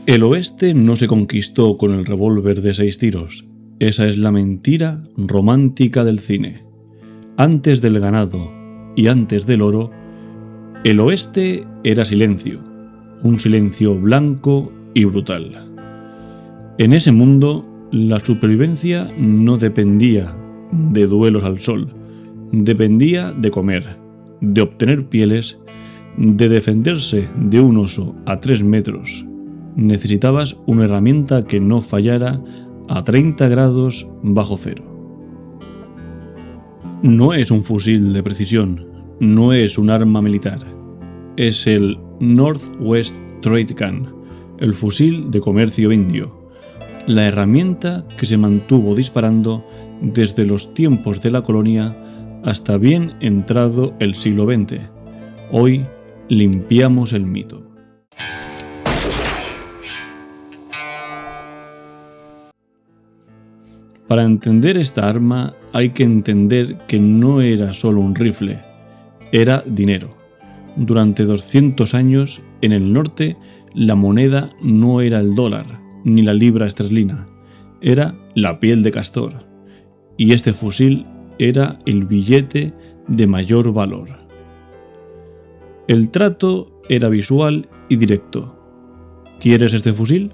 El oeste no se conquistó con el revólver de 6 tiros. Esa es la mentira romántica del cine. Antes del ganado y antes del oro, el oeste era silencio, un silencio blanco y brutal. En ese mundo, la supervivencia no dependía de duelos al sol, dependía de comer, de obtener pieles, de defenderse de un oso a 3 metros. Necesitabas una herramienta que no fallara a 30 grados bajo cero. No es un fusil de precisión, no es un arma militar. Es el Northwest Trade Gun, el fusil de comercio indio, la herramienta que se mantuvo disparando desde los tiempos de la colonia hasta bien entrado el siglo XX. Hoy limpiamos el mito. Para entender esta arma hay que entender que no era solo un rifle, era dinero. Durante 200 años, en el norte, la moneda no era el dólar, ni la libra esterlina, era la piel de castor. Y este fusil era el billete de mayor valor. El trato era visual y directo. ¿Quieres este fusil?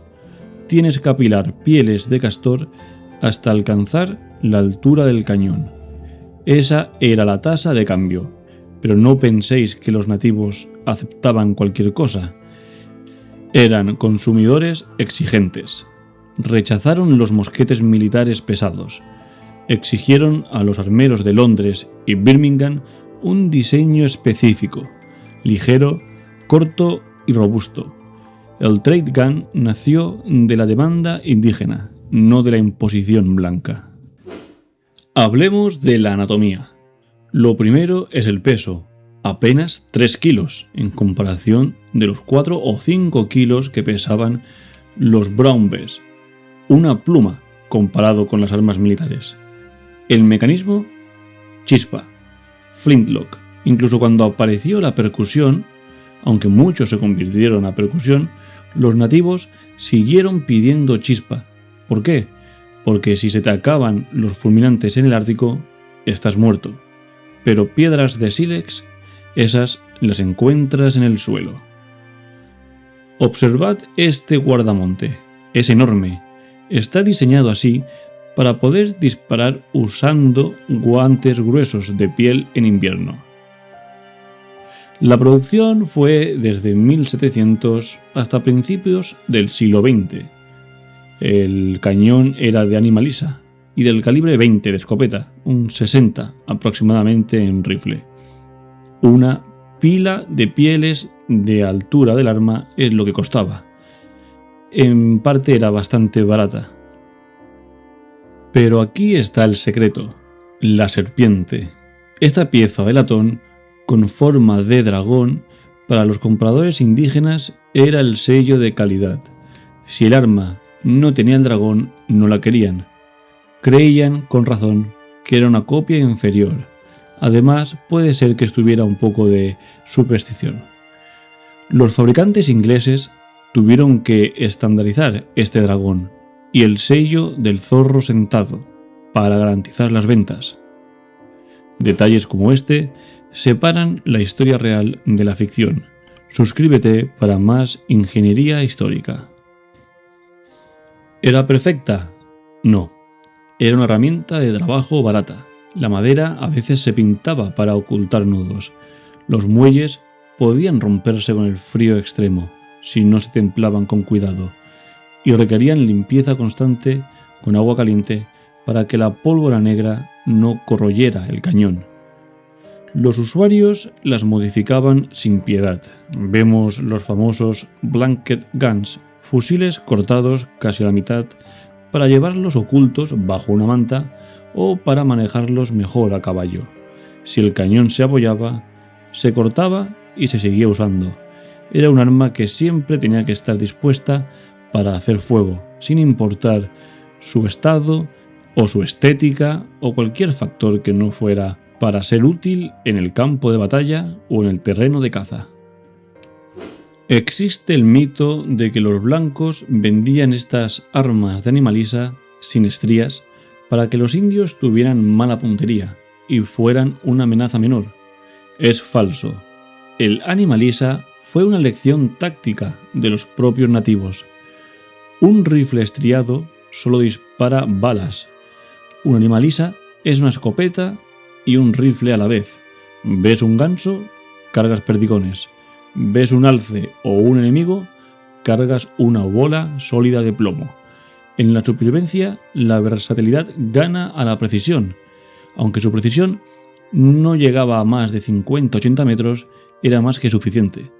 Tienes que apilar pieles de castor hasta alcanzar la altura del cañón. Esa era la tasa de cambio, pero no penséis que los nativos aceptaban cualquier cosa. Eran consumidores exigentes. Rechazaron los mosquetes militares pesados. Exigieron a los armeros de Londres y Birmingham un diseño específico, ligero, corto y robusto. El Trade Gun nació de la demanda indígena, no de la imposición blanca. Hablemos de la anatomía. Lo primero es el peso, apenas 3 kilos, en comparación de los 4 o 5 kilos que pesaban los Brown Bears. Una pluma comparado con las armas militares. El mecanismo, chispa, flintlock. Incluso cuando apareció la percusión, aunque muchos se convirtieron a percusión, los nativos siguieron pidiendo chispa. ¿Por qué? Porque si se te acaban los fulminantes en el Ártico, estás muerto. Pero piedras de sílex, esas las encuentras en el suelo. Observad este guardamonte. Es enorme. Está diseñado así para poder disparar usando guantes gruesos de piel en invierno. La producción fue desde 1700 hasta principios del siglo XX. El cañón era de ánima lisa y del calibre 20 de escopeta, un 60 aproximadamente en rifle. Una pila de pieles de altura del arma es lo que costaba. En parte era bastante barata. Pero aquí está el secreto, la serpiente. Esta pieza de latón con forma de dragón para los compradores indígenas era el sello de calidad. Si el arma no tenía el dragón, no la querían. Creían, con razón, que era una copia inferior. Además, puede ser que estuviera un poco de superstición. Los fabricantes ingleses tuvieron que estandarizar este dragón y el sello del zorro sentado para garantizar las ventas. Detalles como este separan la historia real de la ficción. Suscríbete para más ingeniería histórica. ¿Era perfecta? No. Era una herramienta de trabajo barata. La madera a veces se pintaba para ocultar nudos. Los muelles podían romperse con el frío extremo si no se templaban con cuidado, y requerían limpieza constante con agua caliente para que la pólvora negra no corroyera el cañón. Los usuarios las modificaban sin piedad. Vemos los famosos blanket guns, fusiles cortados casi a la mitad para llevarlos ocultos bajo una manta o para manejarlos mejor a caballo. Si el cañón se apoyaba, se cortaba y se seguía usando. Era un arma que siempre tenía que estar dispuesta para hacer fuego, sin importar su estado o su estética o cualquier factor que no fuera para ser útil en el campo de batalla o en el terreno de caza. Existe el mito de que los blancos vendían estas armas de animalisa sin estrías para que los indios tuvieran mala puntería y fueran una amenaza menor. Es falso. El animalisa fue una elección táctica de los propios nativos. Un rifle estriado solo dispara balas. Un animalisa es una escopeta y un rifle a la vez. ¿Ves un ganso? Cargas perdigones. ¿Ves un alce o un enemigo? Cargas una bola sólida de plomo. En la supervivencia, la versatilidad gana a la precisión. Aunque su precisión no llegaba a más de 50-80 metros, era más que suficiente.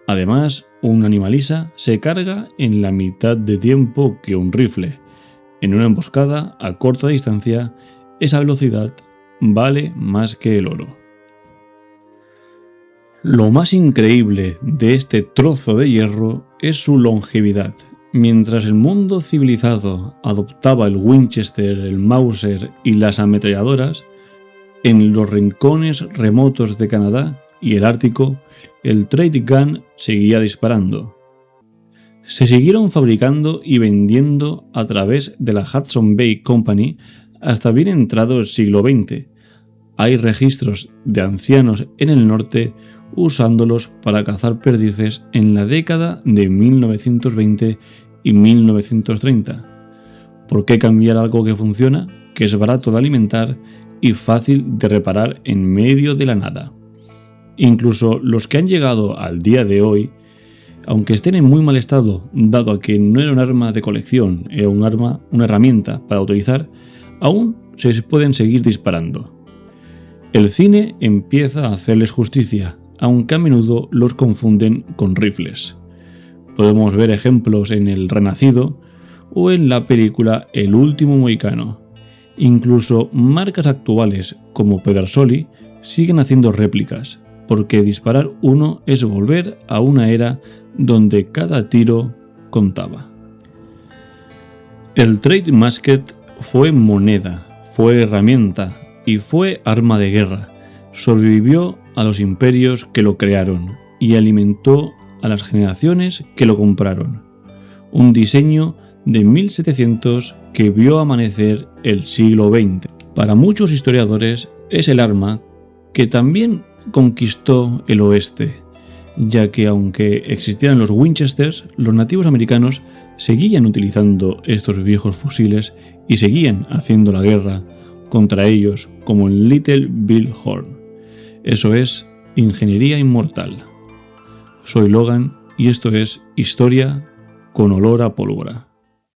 Además, un animalisa se carga en la mitad de tiempo que un rifle. En una emboscada a corta distancia, esa velocidad vale más que el oro. Lo más increíble de este trozo de hierro es su longevidad. Mientras el mundo civilizado adoptaba el Winchester, el Mauser y las ametralladoras, en los rincones remotos de Canadá y el Ártico, el Trade Gun seguía disparando. Se siguieron fabricando y vendiendo a través de la Hudson Bay Company hasta bien entrado el siglo XX. Hay registros de ancianos en el norte usándolos para cazar perdices en la década de 1920 y 1930. ¿Por qué cambiar algo que funciona, que es barato de alimentar y fácil de reparar en medio de la nada? Incluso los que han llegado al día de hoy, aunque estén en muy mal estado, dado a que no era un arma de colección, era una herramienta para utilizar, aún se pueden seguir disparando. El cine empieza a hacerles justicia, aunque a menudo los confunden con rifles. Podemos ver ejemplos en El Renacido o en la película El último mohicano. Incluso marcas actuales como Pedersoli siguen haciendo réplicas, porque disparar uno es volver a una era donde cada tiro contaba. El Trade Musket fue moneda, fue herramienta y fue arma de guerra. Sobrevivió a los imperios que lo crearon y alimentó a las generaciones que lo compraron. Un diseño de 1700 que vio amanecer el siglo XX. Para muchos historiadores es el arma que también conquistó el oeste, ya que aunque existieran los Winchesters, los nativos americanos seguían utilizando estos viejos fusiles y seguían haciendo la guerra contra ellos como en Little Bill Horn. Eso es ingeniería inmortal. Soy Logan y esto es Historia con olor a pólvora.